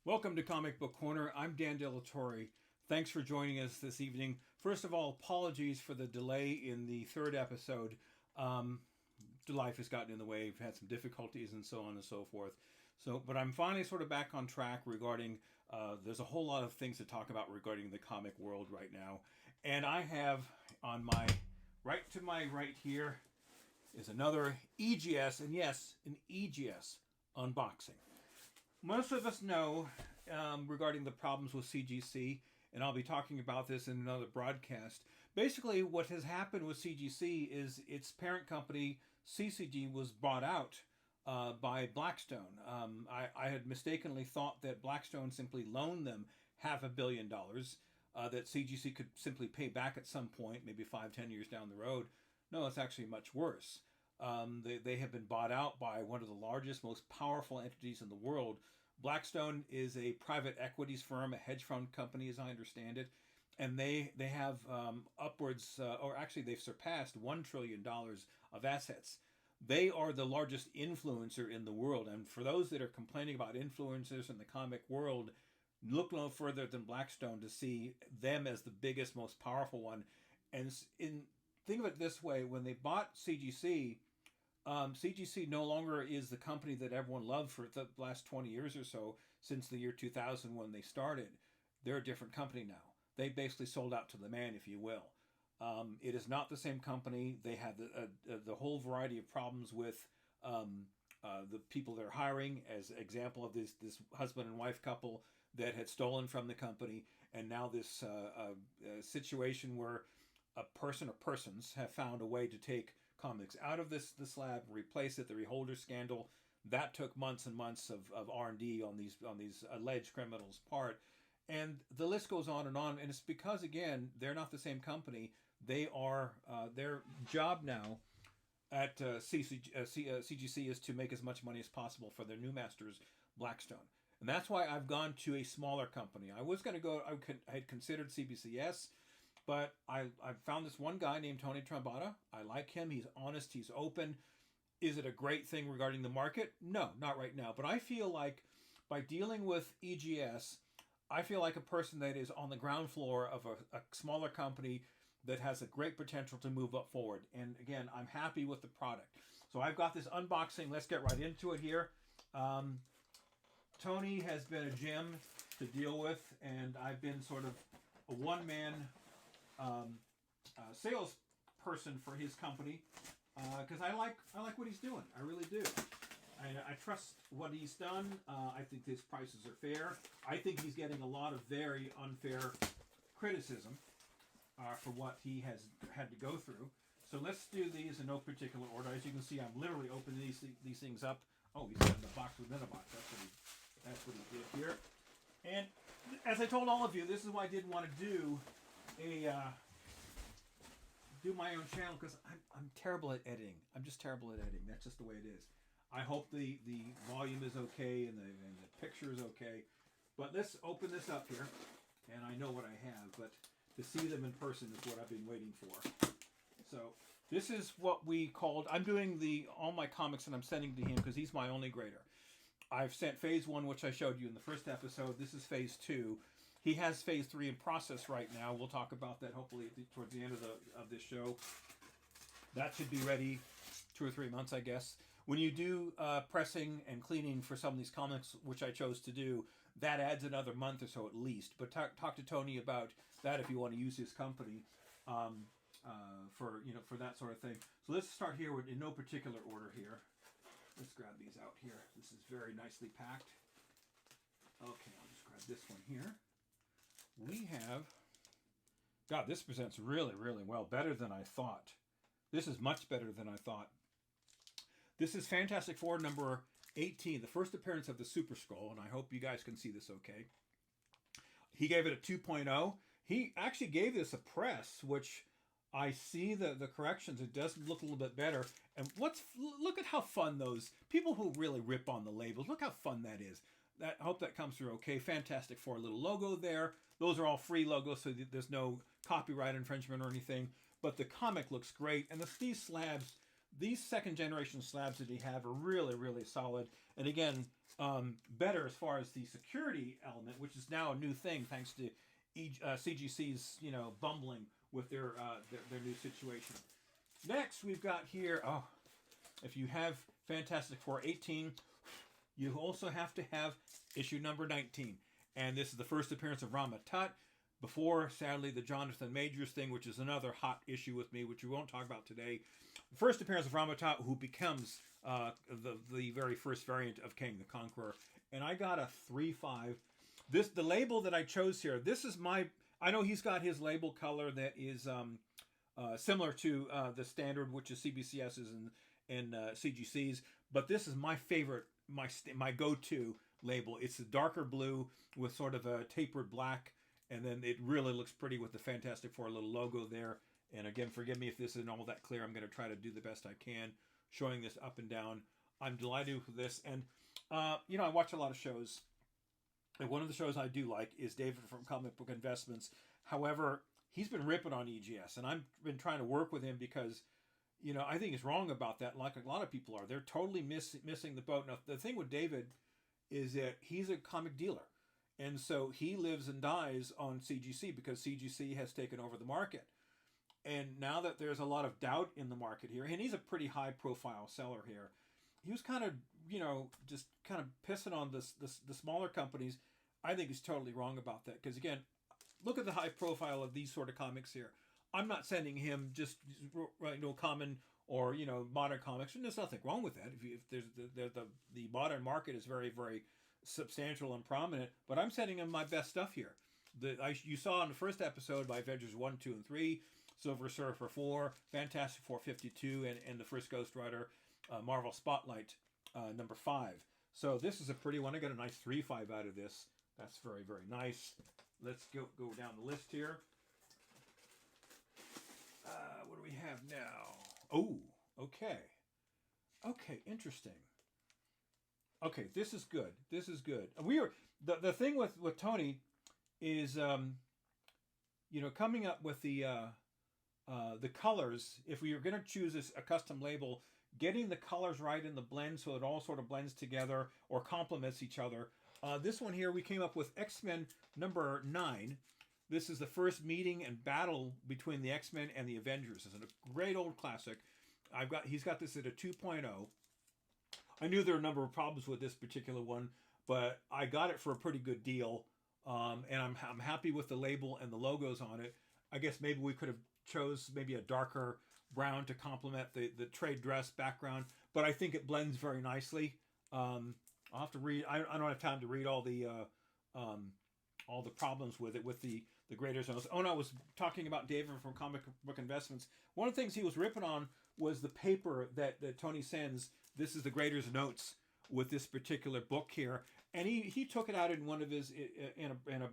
Welcome to Comic Book Corner. I'm Dan Delatorre. Thanks for joining us this evening. First of all, apologies for the delay in the third episode. Um, Life has gotten in the way. We've had some difficulties and so on and so forth. But I'm finally sort of back on track regarding. There's a whole lot of things to talk about regarding the comic world right now, and I have on my to my right here is another EGS, and yes, an EGS unboxing. Most of us know regarding the problems with CGC, and I'll be talking about this in another broadcast. Basically, what has happened with CGC is its parent company, CCG, was bought out by Blackstone. I had mistakenly thought that Blackstone simply loaned them $500 million that CGC could simply pay back at some point, maybe 5, 10 years down the road. No, it's actually much worse. They have been bought out by one of the largest, most powerful entities in the world. Blackstone is a private equities firm, a hedge fund company, as I understand it, and they have upwards, or actually they've surpassed $1 trillion of assets. They are the largest influencer in the world, and for those that are complaining about influencers in the comic world, look no further than Blackstone to see them as the biggest, most powerful one. And think of it this way: when they bought CGC, CGC no longer is the company that everyone loved for the last 20 years or so, since the year 2000 when they started. They're a different company now. They basically sold out to the man, if you will. It is not the same company. They have the whole variety of problems with the people they're hiring, as example of this husband and wife couple that had stolen from the company, and now this situation where a person or persons have found a way to take comics out of the slab, replace it. The Reholder scandal that took months and months of R&D on these alleged criminals' part, and the list goes on, and it's because again they're not the same company. They are their job now at CGC is to make as much money as possible for their new masters, Blackstone. And that's why I've gone to a smaller company. I was going to go. I had considered CBCS, but I found this one guy named Tony Trombetta. I like him. He's honest. He's open. Is it a great thing regarding the market? No, not right now. But I feel like by dealing with EGS, I feel like a person that is on the ground floor of a smaller company that has a great potential to move up forward. And again, I'm happy with the product. So I've got this unboxing. Let's get right into it here. Tony has been a gem to deal with, and I've been sort of a one-man salesperson for his company because I like what he's doing. I really do. I trust what he's done. I think his prices are fair. I think he's getting a lot of very unfair criticism for what he has had to go through. So let's do these in no particular order. As you can see, I'm literally opening these things up. Oh, he's got the box within a box. That's what he did here. And as I told all of you, this is why I didn't want to do my own channel, because I'm terrible at editing. I'm just terrible at editing. That's just the way it is. I hope the volume is okay and the picture is okay. But let's open this up here, and I know what I have, but to see them in person is what I've been waiting for. So this is what we called. I'm doing all my comics and I'm sending to him because he's my only grader. I've sent phase 1, which I showed you in the first episode. This is phase 2. He has phase 3 in process right now. We'll talk about that hopefully towards the end of this show. That should be ready 2 or 3 months, I guess. When you do pressing and cleaning for some of these comics, which I chose to do, that adds another month or so at least. But talk to Tony about that if you want to use his company for that sort of thing. So let's start here in no particular order here. Let's grab these out here. This is very nicely packed. Okay, I'll just grab this one here. We have... God, this presents really, really well. Better than I thought. This is much better than I thought. This is Fantastic Four number 18, the first appearance of the Super Skrull, and I hope you guys can see this okay. He gave it a 2.0. He actually gave this a press, which I see the corrections. It does look a little bit better. And look at how fun those people who really rip on the labels, look how fun that is. I hope that comes through okay. Fantastic Four little logo there. Those are all free logos, so there's no copyright infringement or anything. But the comic looks great. And these slabs, these second generation slabs that he have are really, really solid. And again, better as far as the security element, which is now a new thing thanks to CGC's bumbling with their new situation. Next, we've got here. Oh, if you have Fantastic Four 18, you also have to have issue number 19, and this is the first appearance of Rama Tut. Before, sadly, the Jonathan Majors thing, which is another hot issue with me, which we won't talk about today. The first appearance of Rama Tut, who becomes the very first variant of King the Conqueror, and I got a 3/5. The label that I chose here. This is my. I know he's got his label color that is similar to the standard, which is CBCS's and CGC's, but this is my favorite, my go-to label. It's a darker blue with sort of a tapered black. And then it really looks pretty with the Fantastic Four little logo there. And again, forgive me if this isn't all that clear. I'm going to try to do the best I can showing this up and down. I'm delighted with this. And, I watch a lot of shows. And one of the shows I do like is David from Comic Book Investments. However, he's been ripping on EGS. And I've been trying to work with him because, I think he's wrong about that, like a lot of people are. They're totally missing the boat. Now, the thing with David is that he's a comic dealer. And so he lives and dies on CGC because CGC has taken over the market. And now that there's a lot of doubt in the market here, and he's a pretty high profile seller here, he was kind of, just kind of pissing on the smaller companies. I think he's totally wrong about that. Because again, look at the high profile of these sort of comics here. I'm not sending him just common or modern comics, and there's nothing wrong with that. If there's the modern market is very, very substantial and prominent, but I'm sending him my best stuff here. You saw in the first episode by Avengers 1, 2, and 3, Silver Surfer 4, Fantastic Four 52, and the first Ghost Rider Marvel Spotlight number 5. So this is a pretty one. I got a nice 3/5 out of this. That's very, very nice. Let's go down the list here. What do we have now? Oh, okay. Okay, interesting. Okay, this is good. This is good. We are the thing with Tony is coming up with the colors. If we are going to choose a custom label, getting the colors right in the blend so it all sort of blends together or complements each other. This one here, we came up with X-Men number 9. This is the first meeting and battle between the X-Men and the Avengers. It's a great old classic. He's got this at a 2.0. I knew there were a number of problems with this particular one, but I got it for a pretty good deal, and I'm happy with the label and the logos on it. I guess maybe we could have chose maybe a darker brown to complement the trade dress background, but I think it blends very nicely. I'll have to read. I don't have time to read all the problems with it with the greater zones. Oh no, I was talking about David from Comic Book Investments. One of the things he was ripping on was the paper that Tony sends. This is the Grader's notes with this particular book here, and he took it out in one of his in a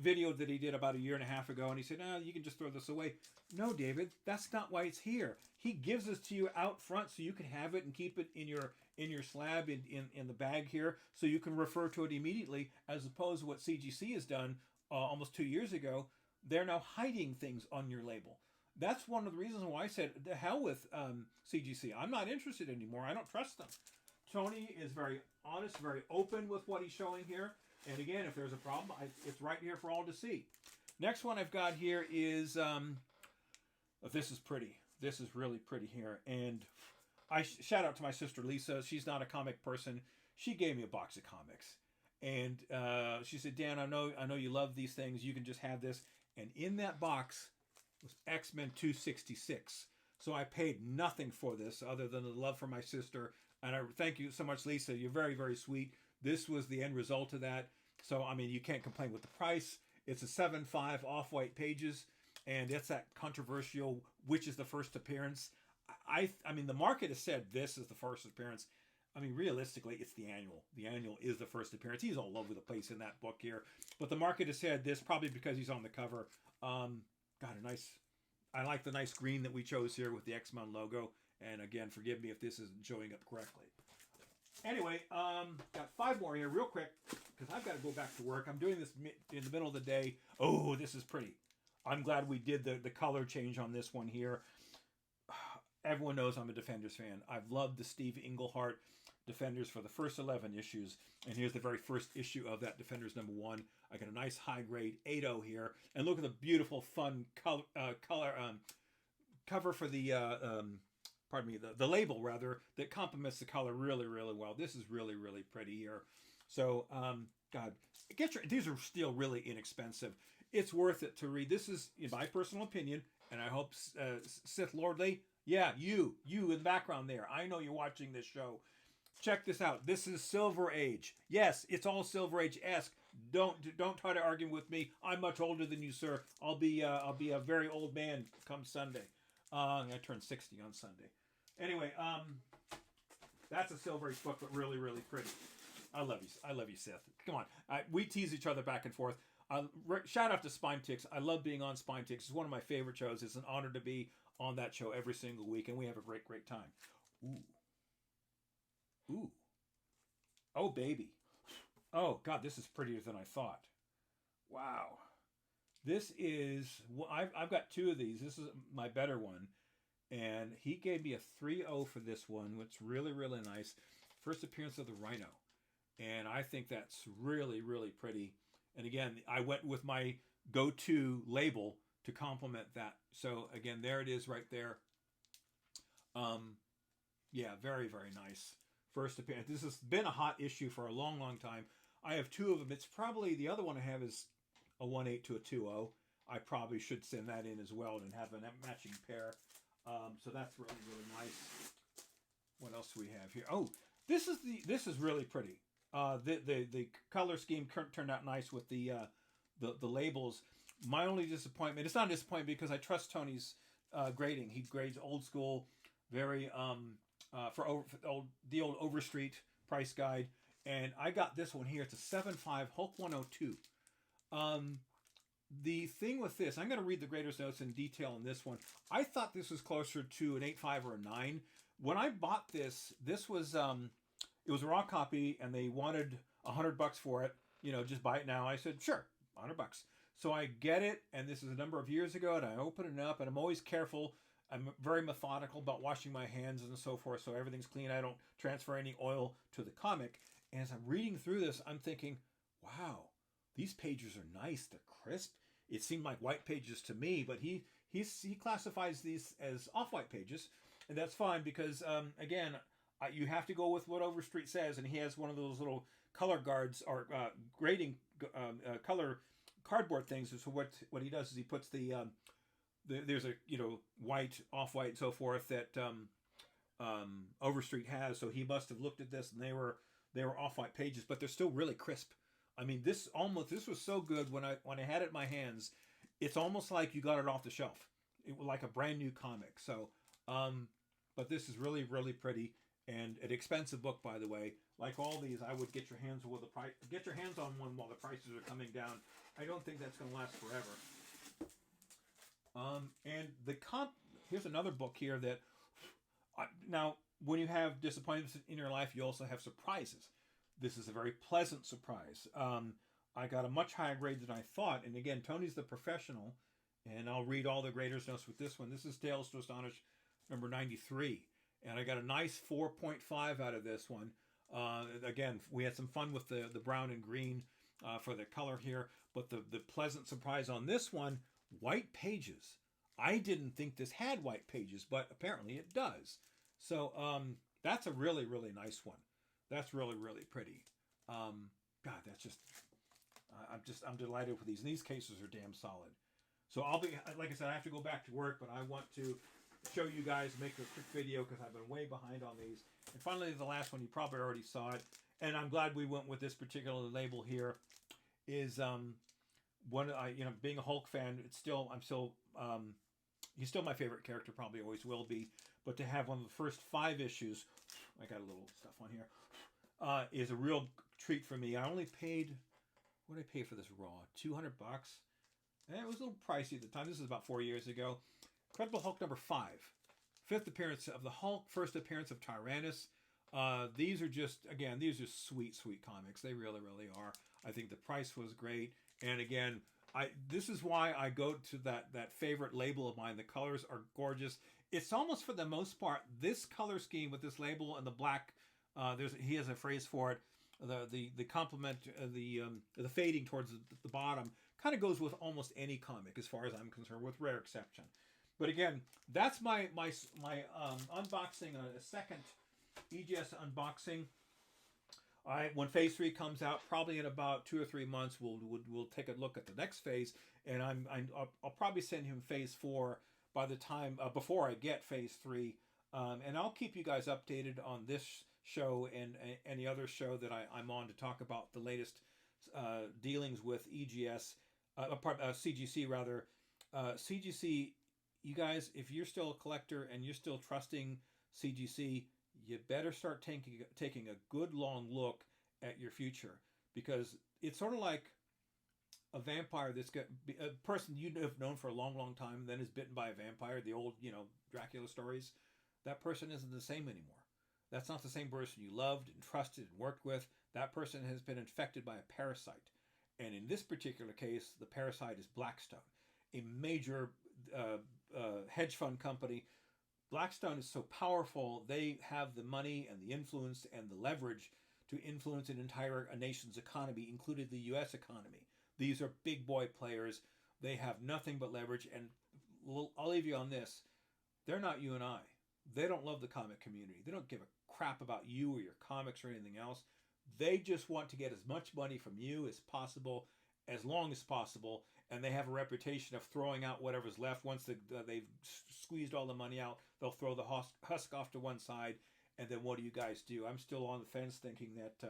video that he did about a year and a half ago, and he said, "No, you can just throw this away." No, David, that's not why it's here. He gives this to you out front so you can have it and keep it in your slab in the bag here, so you can refer to it immediately, as opposed to what CGC has done almost 2 years ago. They're now hiding things on your label. That's one of the reasons why I said, the hell with CGC. I'm not interested anymore. I don't trust them. Tony is very honest, very open with what he's showing here. And again, if there's a problem, it's right here for all to see. Next one I've got here is, this is pretty. This is really pretty here. And I shout out to my sister Lisa. She's not a comic person. She gave me a box of comics. And she said, Dan, I know you love these things. You can just have this. And in that box was X-Men 266. So I paid nothing for this other than the love for my sister. And I thank you so much, Lisa. You're very, very sweet. This was the end result of that. So, I mean, you can't complain with the price. It's a 7.5 off-white pages. And it's that controversial, which is the first appearance. I mean, the market has said this is the first appearance. I mean, realistically, it's the annual. The annual is the first appearance. He's all over the place in that book here. But the market has said this probably because he's on the cover. I like the nice green that we chose here with the X-Men logo. And again, forgive me if this isn't showing up correctly. Anyway, got 5 more here real quick because I've got to go back to work. I'm doing this in the middle of the day. Oh, this is pretty. I'm glad we did the color change on this one here. everyone knows I'm a Defenders fan. I've loved the Steve Englehart Defenders for the first 11 issues, and here's the very first issue of that Defenders #1. I got a nice high grade 8.0 here, and look at the beautiful, fun cover for the pardon me, the label rather, that complements the color really, really well. This is really, really pretty here. So, God, these are still really inexpensive. It's worth it to read. This is, in my personal opinion, and I hope Sith Lordly, yeah, you in the background there, I know you're watching this show. Check this out. This is Silver Age. Yes, it's all Silver Age-esque. Don't try to argue with me. I'm much older than you, sir. I'll be a very old man come Sunday. I turned 60 on Sunday. Anyway, that's a Silver Age book, but really, really pretty. I love you, Sith. Come on. We tease each other back and forth. Shout out to Spine Ticks. I love being on Spine Ticks. It's one of my favorite shows. It's an honor to be on that show every single week, and we have a great, great time. Ooh. Oh, baby. Oh, God, this is prettier than I thought. Wow. This is... I've got 2 of these. This is my better one. And he gave me a 3.0 for this one, which is really, really nice. First appearance of the Rhino. And I think that's really, really pretty. And again, I went with my go-to label to complement that. So again, there it is right there. Yeah, very, very nice. First appearance. This has been a hot issue for a long, long time. I have 2 of them. It's probably, the other one I have is a 1.8 to a 2.0. I probably should send that in as well and have a matching pair. So that's really, really nice. What else do we have here? Oh, this is really pretty. The color scheme turned out nice with the labels. My only disappointment, it's not a disappointment because I trust Tony's grading. He grades old school, very the old Overstreet price guide, and I got this one here. It's a 7.5 Hulk 102. The thing with this, I'm going to read the grader's notes in detail on this one. I thought this was closer to an 8.5 or a 9. When I bought this was it was a raw copy, and they wanted $100 for it. You know, just buy it now. I said, sure, $100. So I get it, and this is a number of years ago, and I open it up, and I'm always careful. I'm very methodical about washing my hands and so forth, so everything's clean. I don't transfer any oil to the comic. And as I'm reading through this, I'm thinking, wow, these pages are nice. They're crisp. It seemed like white pages to me, but he classifies these as off-white pages, and that's fine because, again, you have to go with what Overstreet says, and he has one of those little color guards or grading color cardboard things. So what he does is he puts there's a white, off-white, and so forth that Overstreet has. So he must have looked at this, and they were off-white pages, but they're still really crisp. I mean, this was so good when I had it in my hands. It's almost like you got it off the shelf. It was like a brand new comic. So, but this is really, really pretty. And an expensive book, by the way. Like all these, I would get your hands on one while the prices are coming down. I don't think that's going to last forever. And here's another book here that now when you have disappointments in your life, you also have surprises. This is a very pleasant surprise. I got a much higher grade than I thought. And again, Tony's the professional, and I'll read all the grader's notes with this one. This is Tales to Astonish number 93. And I got a nice 4.5 out of this one. Again, we had some fun with the brown and green for the color here. But the pleasant surprise on this one, white pages. I didn't think this had white pages, but apparently it does. So that's a really, really nice one. That's really, really pretty. God, that's just... I'm delighted with these. And these cases are damn solid. So I'll be... Like I said, I have to go back to work, but I want to show you guys, make a quick video because I've been way behind on these. And finally, the last one, you probably already saw it, and I'm glad we went with this particular label here. Is being a Hulk fan, he's still my favorite character, probably always will be. But to have one of the first 5 issues, I got a little stuff on here, is a real treat for me. I only paid, what did I pay for this raw? $200. And it was a little pricey at the time. This is about 4 years ago. Incredible Hulk number 5. 5th appearance of the Hulk, first appearance of Tyrannus. These are just sweet, sweet comics. They really, really are. I think the price was great. And again, this is why I go to that favorite label of mine. The colors are gorgeous. it's almost for the most part this color scheme with this label and the black. He has a phrase for it. The complement, the fading towards the bottom kind of goes with almost any comic as far as I'm concerned, with rare exception. But again, that's my unboxing, a second EGS unboxing. When Phase 3 comes out, probably in about 2 or 3 months, we'll take a look at the next phase, and I'll probably send him Phase 4 by the time before I get Phase 3, and I'll keep you guys updated on this show and any other show that I'm on to talk about the latest dealings with EGS, CGC rather. CGC, you guys, if you're still a collector and you're still trusting CGC, you better start taking a good long look at your future, because it's sort of like a vampire that's got a person you have known for a long, long time, and then is bitten by a vampire. The old, Dracula stories. That person isn't the same anymore. That's not the same person you loved and trusted and worked with. That person has been infected by a parasite, and in this particular case, the parasite is Blackstone, a major hedge fund company. Blackstone is so powerful, they have the money and the influence and the leverage to influence an entire nation's economy, including the U.S. economy. These are big boy players. They have nothing but leverage, and I'll leave you on this. They're not you and I. They don't love the comic community. They don't give a crap about you or your comics or anything else. They just want to get as much money from you as possible, as long as possible, and they have a reputation of throwing out whatever's left. Once they've squeezed all the money out, they'll throw the husk off to one side, and then what do you guys do? I'm still on the fence thinking that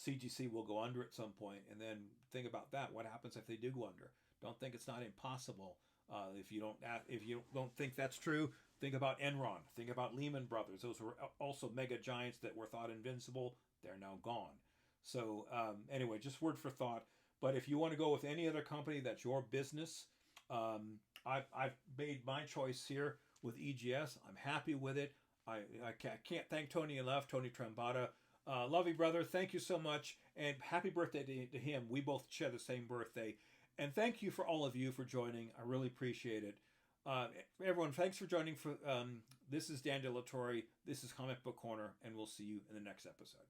CGC will go under at some point, and then think about that. What happens if they do go under? Don't think it's not impossible. If you don't think that's true, think about Enron. Think about Lehman Brothers. Those were also mega giants that were thought invincible. They're now gone. So anyway, just word for thought. But if you want to go with any other company that's your business, I've made my choice here with EGS. I'm happy with it. I can't thank Tony enough. Tony Trambata. Love you, brother. Thank you so much. And happy birthday to him. We both share the same birthday. And thank you for all of you for joining. I really appreciate it. Everyone, thanks for joining. This is Dan De La Torre. This is Comic Book Corner, and we'll see you in the next episode.